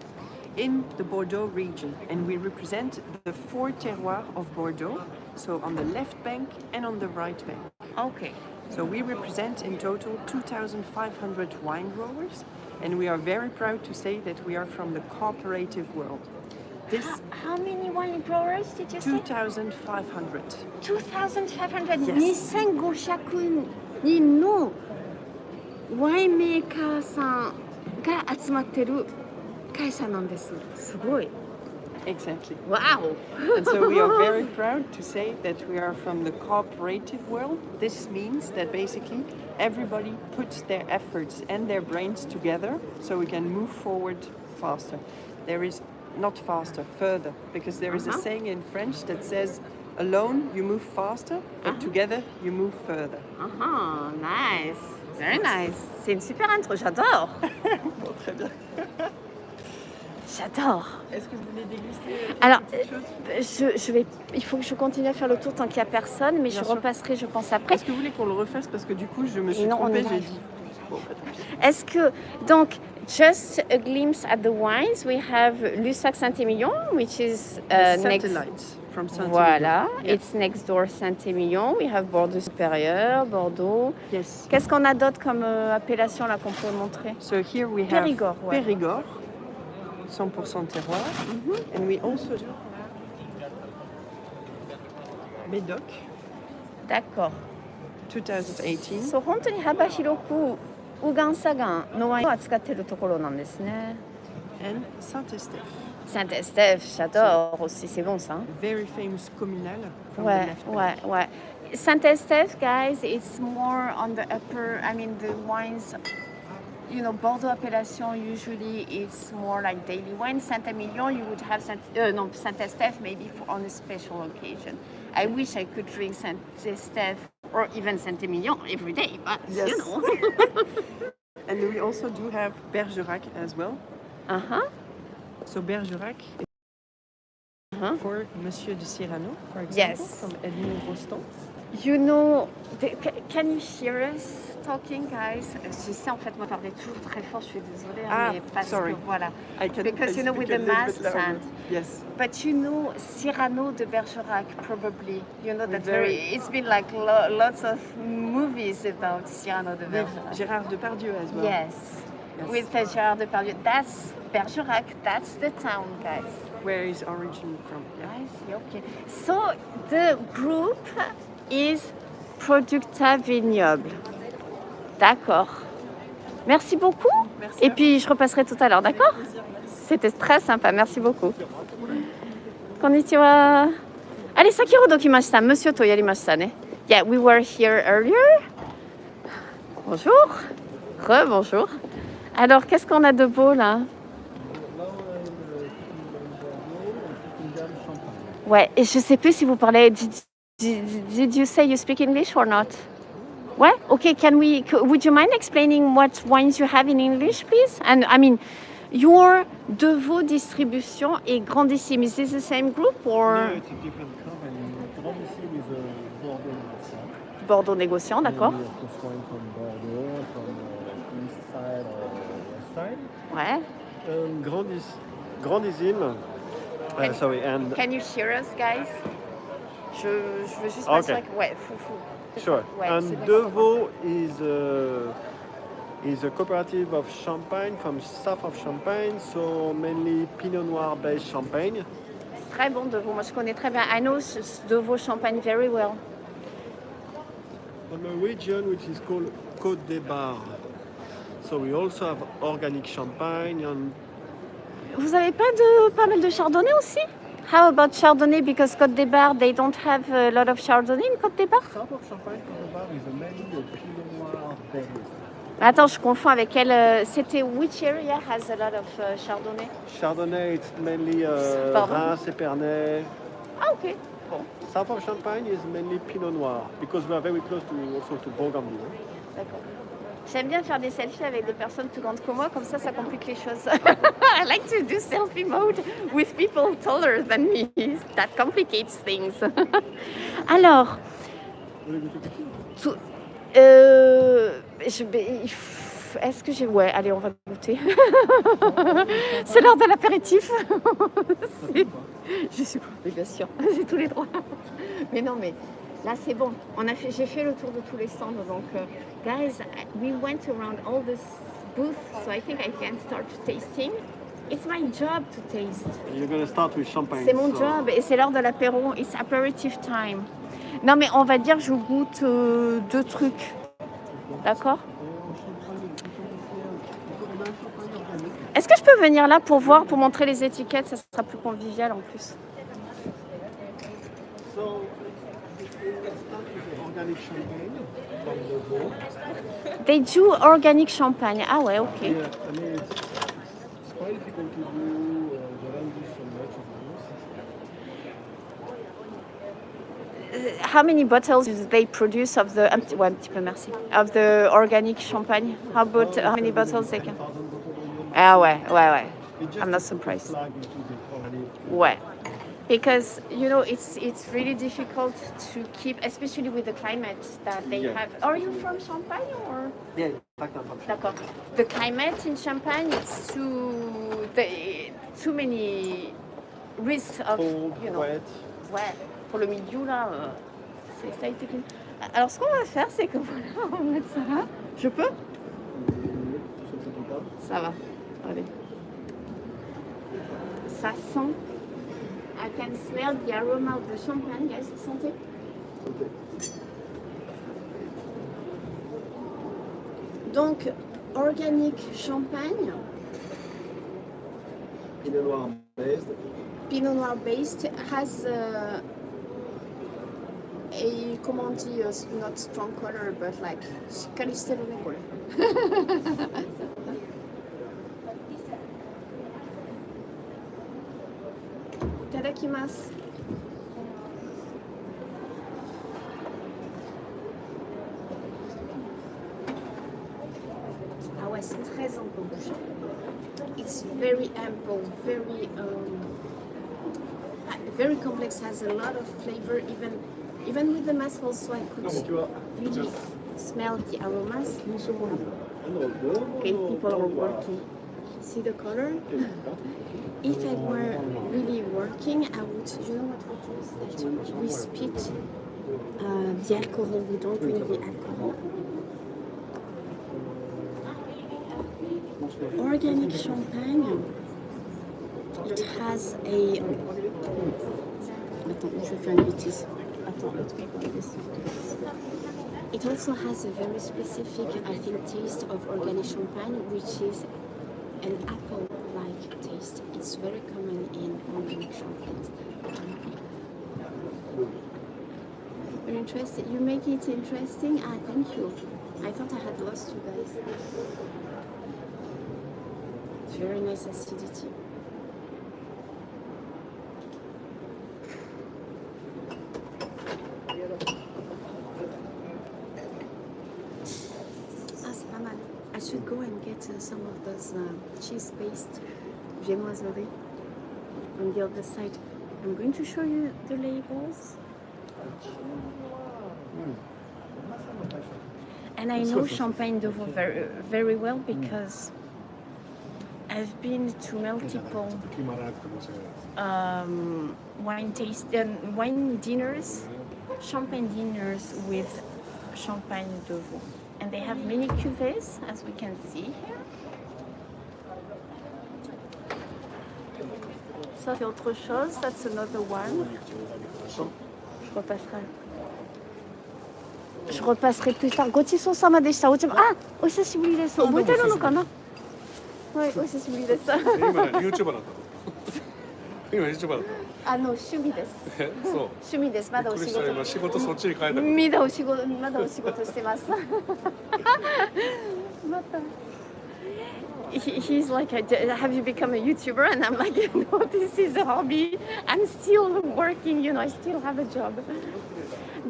in the Bordeaux region, and we represent the 4 terroirs of Bordeaux, so on the left bank and on the right bank. Okay. So we represent in total 2,500 wine growers, and we are very proud to say that we are from the cooperative world. This How many wine growers did you say? 2,500. 2,500. Yes. 2500人のワインメーカーさんが集まってる会社なんです。すごい。 Exactly. Wow. And so we are very proud to say that we are from the cooperative world. This means that basically everybody puts their efforts and their brains together so we can move forward faster. There is not faster, further, because there is a saying in French that says, alone you move faster, but together you move further. Nice. Very nice. C'est une super intro, j'adore. Bon, très bien. J'adore. Est-ce que vous voulez déguster Alors, quelque chose il faut que je continue à faire le tour tant qu'il n'y a personne, mais Bien je sûr. repasserai, je pense, après. Est-ce que vous voulez qu'on le refasse parce que du coup je me suis Non, on trompée, est j'ai live. dit. Bon, bah, tant pis. Est-ce que, donc, just a glimpse at the wines, we have Lussac Saint-Émilion, which is next. Satellites from Saint-Émilion. Voilà, Yeah. it's next door Saint-Émilion. We have Bordeaux supérieur, Bordeaux. Yes. Qu'est-ce qu'on a d'autre comme appellation là qu'on peut montrer? So here we have Périgord, ouais. Périgord, 100% terroir. And we also do Médoc, D'accord. 2018. そう、本当に幅広くウガンサガンのワインを扱っているところなんですね。 And Saint-Estèphe, Saint-Estèphe, j'adore aussi, c'est bon ça. very famous communal from the Ouais, left ouais, bank. ouais. Saint-Estèphe, guys, it's more on the upper, I mean, the wines, you know, Bordeaux appellation usually it's more like daily wine. Saint-Emilion, you would have Saint-Estèphe maybe for on a special occasion. I wish I could drink Saint-Estèphe or even Saint-Emilion every day, but Yes. you know. And we also do have Bergerac as well. So Bergerac is for Monsieur de Cyrano, for example, Yes. from Edmond Rostand. You know, can you hear us talking, guys? Je sais en fait, moi parler toujours très fort, je suis désolée, mais parce sorry. que voilà. I can Because you know, with speak the a little mass bit louder. and Yes. but you know, Cyrano de Bergerac, probably. You know that Very. it's been like lots of movies about Cyrano de With Bergerac. Gérard Depardieu as well. Yes, Yes. with Gérard Depardieu. That's Bergerac. That's the town, guys. Where is origin from? Yeah. I see. Okay. So the group is Producta Vignoble. D'accord. Merci beaucoup. Merci Et à puis je repasserai tout à l'heure, d'accord? C'était très sympa. Merci beaucoup. Konnichiwa. あれ、先ほど来ました。Monsieurとやりましたね。Yeah, we were here earlier. Bonjour. Rebonjour. Alors, qu'est-ce qu'on a de beau là? Ouais, et je sais plus si vous parlez. Did you say you speak English or not? Ouais, okay. Would you mind explaining what wines you have in English, please? And I mean, your de vos distribution est grandissime. Is this the same group or? No, it's a different company. Grandissime is a Bordeaux négociant. Bordeaux négociant, d'accord. Maybe of course wine from Bordeaux, from the east side or west inside. Ouais. Grandissime. Sorry, and Can you hear us, guys? Je veux juste m'assurer que... Ouais, fou. sure. Ouais, And c'est bien. Deveau is a cooperative of champagne from south of Champagne, so mainly Pinot Noir based champagne. Très bon de vous. Moi, je connais très bien. I know de vos champagne very well. From a region which is called Côte des Bars. So we also have organic champagne and Vous avez pas mal de chardonnay aussi? How about chardonnay? Because Côte des Bars, they don't have a lot of chardonnay in Côte des Bars? south of Champagne, Côte des Bars is mainly a Pinot Noir based. Attends, je confonds avec elle. C'était which area has a lot of chardonnay? Chardonnay, it's mainly Pardon? Reims, Épernay. Ah, ok. Bon, South of Champagne is mainly Pinot Noir because we are very close to also to Burgundy. d'accord. J'aime bien faire des selfies avec des personnes plus grandes que moi, comme ça complique les choses. I like to do selfie mode with people taller than me. That complicates things. Alors, est-ce que j'ai... Ouais, allez, on va goûter. C'est l'heure de l'apéritif. Je suis contente, bien sûr, j'ai tous les droits. Mais non, mais là, c'est bon. J'ai fait le tour de tous les stands. Donc, guys, we went around all this booth, so I think I can start tasting. It's my job to taste. You're going to start with champagne. C'est mon job et c'est l'heure de l'apéro. It's aperitif time. Non, mais on va dire je goûte 2 trucs. D'accord? Est-ce que je peux venir là pour voir, pour montrer les étiquettes? Ça sera plus convivial en plus. Organic champagne from the They do organic champagne. Ah ouais, ok. Yeah, I mean, it's quite difficult to do. They don't do so much of those. How many bottles do they produce of the... Ouais, un petit peu, merci. Of the organic champagne? How many bottles they can... Ah ouais. I'm not surprised. Flag into the organic. Ouais. Because, you know, it's really difficult to keep, especially with the climate that they have. Are you from Champagne or? Yeah, in fact, I'm from D'accord. The climate in Champagne, it's too many risks of, cold, you know. wet. Ouais, pour le milieu là, ça a été cool. Alors ce qu'on va faire, c'est que voilà, on va mettre ça là. Je peux? Ça va. Allez. Ça sent. I can smell the aroma of the champagne, guys. Sentez. Donc, organic champagne. Pinot Noir based. Pinot Noir based has a comment on dit, not strong color, but like calistelone color. Itadakimasu. Ah ouais, c'est très ample. It's very ample, very complex, has a lot of flavor, even with the mask also I could really smell the aromas. Okay, people are working. See the color? If I were really working, I would, you know what we do is that we spit the alcohol, we don't bring the alcohol. Organic champagne, it has a... Attends, je vais faire une bêtise. Attends, let's go like this. It also has a very specific, I think, taste of organic champagne, which is an apple-like taste. It's very common in organic champagne. You're interested? You make it interesting? Ah, thank you. I thought I had lost you guys. It's very nice acidity. I should go and get some of those cheese-based viennoiseries on the other side. I'm going to show you the labels. And I know Champagne de Vaud very, very well because I've been to multiple wine dinners, champagne dinners with champagne de veau. And they have many cuvées, as we can see here. Ça, c'est autre chose. That's another one. Je repasserai plus tard. ごちそうさまでした。あ、お久しぶりです。覚えてるのかな？はい、お久しぶりです。今ね、YouTuber だったの。今 YouTuber だった。趣味です。そう。趣味です。まだお仕事。今仕事そっちに変えた。まだお仕事してます。また。He's like, have you become a YouTuber? And I'm like, no, this is a hobby. I'm still working, I still have a job.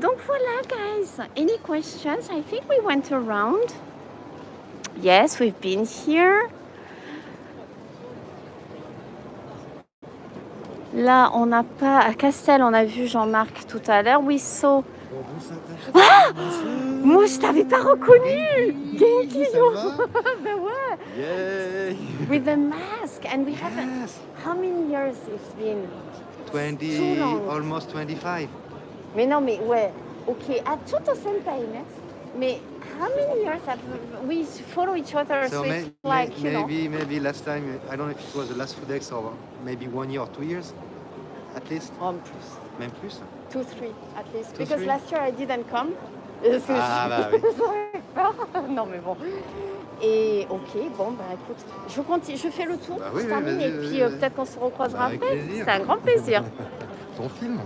Donc voilà, guys. Any questions? I think we went around. Yes, we've been here. Là, on n'a pas... À Castel, on a vu Jean-Marc tout à l'heure. We saw... Ah! Moi, je t'avais pas reconnu. Genki, ben ouais. Yay! With the mask, and we haven't. How many years it's been? 20, almost 25. Mais non, mais ouais. Ok. Ah, tutto senpai, ne? Mais how many years have we follow each other? So it's like maybe last time, I don't know if it was the last Foodex or maybe 1 year or 2 years, at least. Plus. Même plus. 2, 3 at least. Because 3? last year I didn't come. Ah bah oui. Non mais bon. Et ok, bon bah écoute, je continue, je fais le tour, Bah oui, je termine vas-y, et puis vas-y. peut-être qu'on se recroisera Avec après. plaisir. C'est un grand plaisir. Ton film.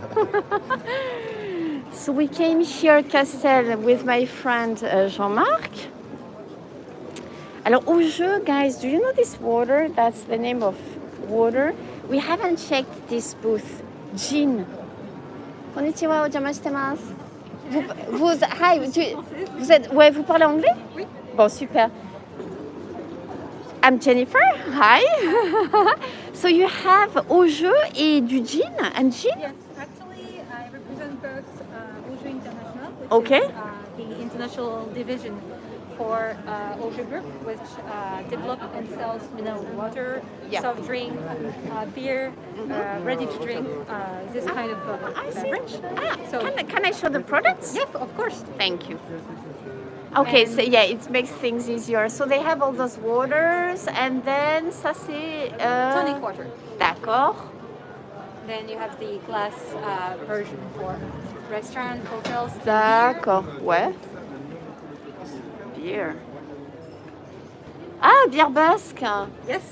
So we came here Castel with my friend Jean-Marc. Alors au jeu, guys, do you know this water? That's the name of water. We haven't checked this booth. Gin. Konnichiwa, お邪魔してます。Vous parlez anglais? Oui. Bon, super. I'm Jennifer. Hi. So you have au jeu et du gin and gin? Yes, actually, I represent both Aujo International, which Okay. is the international division for Aujo Group, which develops and sells mineral water, soft drink, beer, ready to drink, this kind of beverage. So can I show the products? Yes, of course. Thank you. Okay, so yeah, it makes things easier. So they have all those waters, and then ça c'est Tonic water. D'accord. Then you have the glass version for restaurant, hotels. D'accord. Ouais. Beer. Ah, beer Basque. Yes.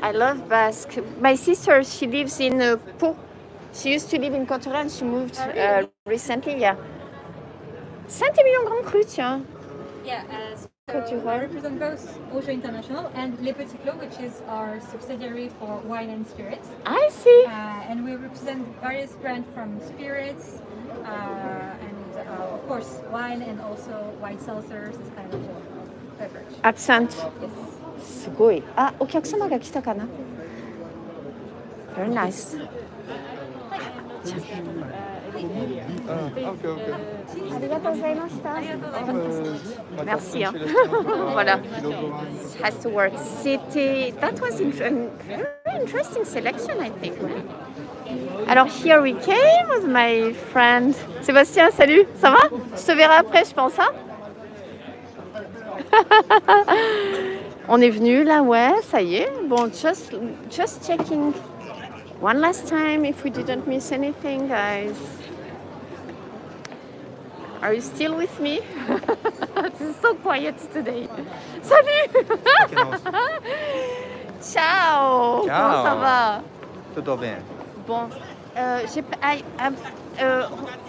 I love Basque. My sister, she lives in Pau. She used to live in Courtrai and she moved recently. Yeah. Saint-Émilion Grand Cru, tiens. Yeah, so I represent both Aujo International and Les Petits Clos, which is our subsidiary for wine and spirits. I see. And we represent various brands from spirits and of course wine and also wine seltzers, this kind of beverage. Absinthe. Yes. すごい。あ、お客様が来たかな? Very nice. Merci. Hein. Voilà. It has to work. That was a very interesting selection, I think. Alors, here we came with my friend. Sébastien, salut, ça va? Je te verrai après, je pense. Hein? On est venu là, ouais, ça y est. Bon, just checking one last time if we didn't miss anything, guys. Are you still with me? This is so quiet today. Salut! Ciao! Comment ça va? Tout bien. Bon,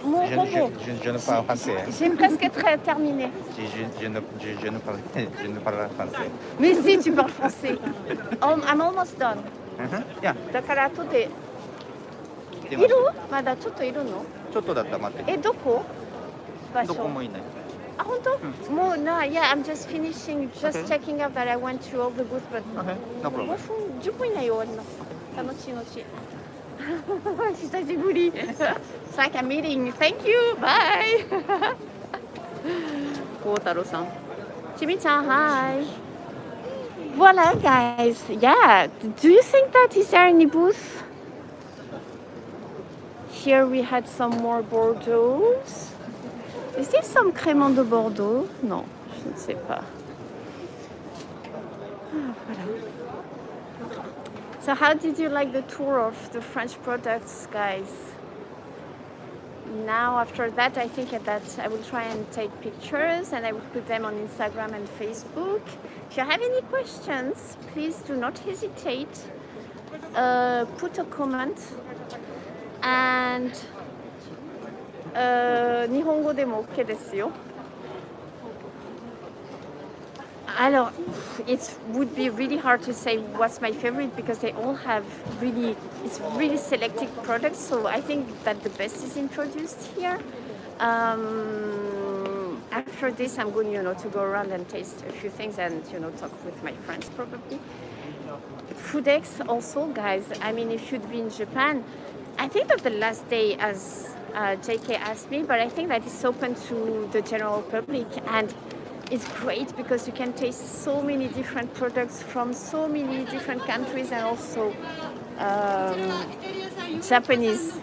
mon robot. Je ne parle pas français. J'ai presque terminé. Je ne parle pas français. Mais si, tu parles français. I'm almost done. Yeah. だから後で。いる？まだちょっといるの？ちょっとだったら待って。どこ？場所。どこもいない。あ、本当？もうな、yeah, I'm just finishing, just checking out that I went through all the booths, but No problem. 5分、10分以内終わります。楽しいのし。久しぶり。It's like a meeting. Thank you. Bye. 幸太郎さん。ちみちゃん、Hi. Voila, guys. Yeah. Do you think that is there any booth? Here we had some more Bordeaux. Is there some crémant de Bordeaux? Non, je ne sais pas. Voilà. So how did you like the tour of the French products, guys? Now after that, I think that I will try and take pictures and I will put them on Instagram and Facebook. If you have any questions, please do not hesitate. Put a comment and 日本語でも OK ですよ。Alors, it would be really hard to say what's my favorite because they all have it's really selected products. So I think that the best is introduced here. After this, I'm going, to go around and taste a few things and, talk with my friends probably. Foodex also, guys. I mean, if you'd be in Japan, I think that the last day, as JK asked me, but I think that it's open to the general public and it's great because you can taste so many different products from so many different countries and also Japanese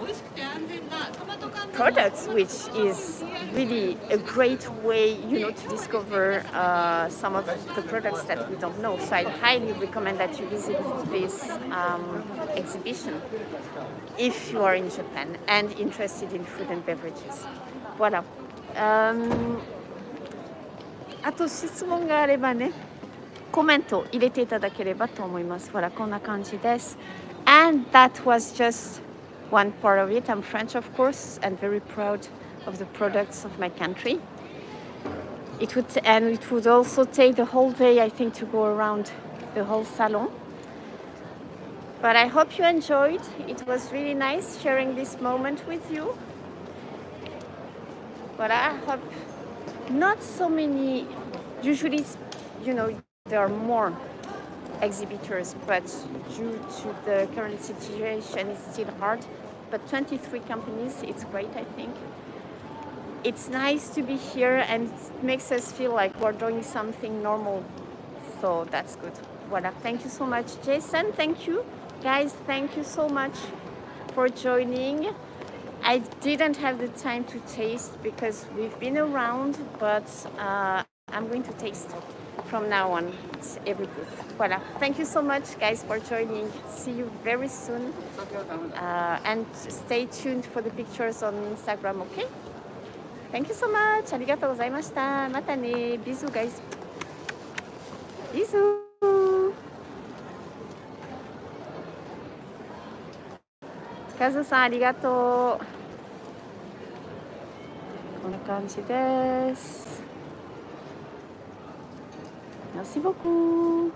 products, which is really a great way, to discover some of the products that we don't know. So I highly recommend that you visit this exhibition if you are in Japan and interested in food and beverages. Voilà. あと質問があればね、コメント入れていただければと思います。ほら、こんな感じです。And that was just one part of it. I'm French, of course, and very proud of the products of my country. It would also take the whole day, I think, to go around the whole salon. But I hope you enjoyed. It was really nice sharing this moment with you. But I hope not so many, usually, there are more exhibitors, but due to the current situation, it's still hard. But 23 companies, it's great, I think. It's nice to be here and it makes us feel like we're doing something normal. So that's good. Voilà. Thank you so much, Jason. Thank you. Guys, thank you so much for joining. I didn't have the time to taste because we've been around, but I'm going to taste from now on. It's every booth. Voilà. Thank you so much, guys, for joining. See you very soon. And stay tuned for the pictures on Instagram, okay? Thank you so much. ありがとうございました。またね。Bisous, guys. Bisous. カズさんありがとう。こんな感じです。Merci beaucoup.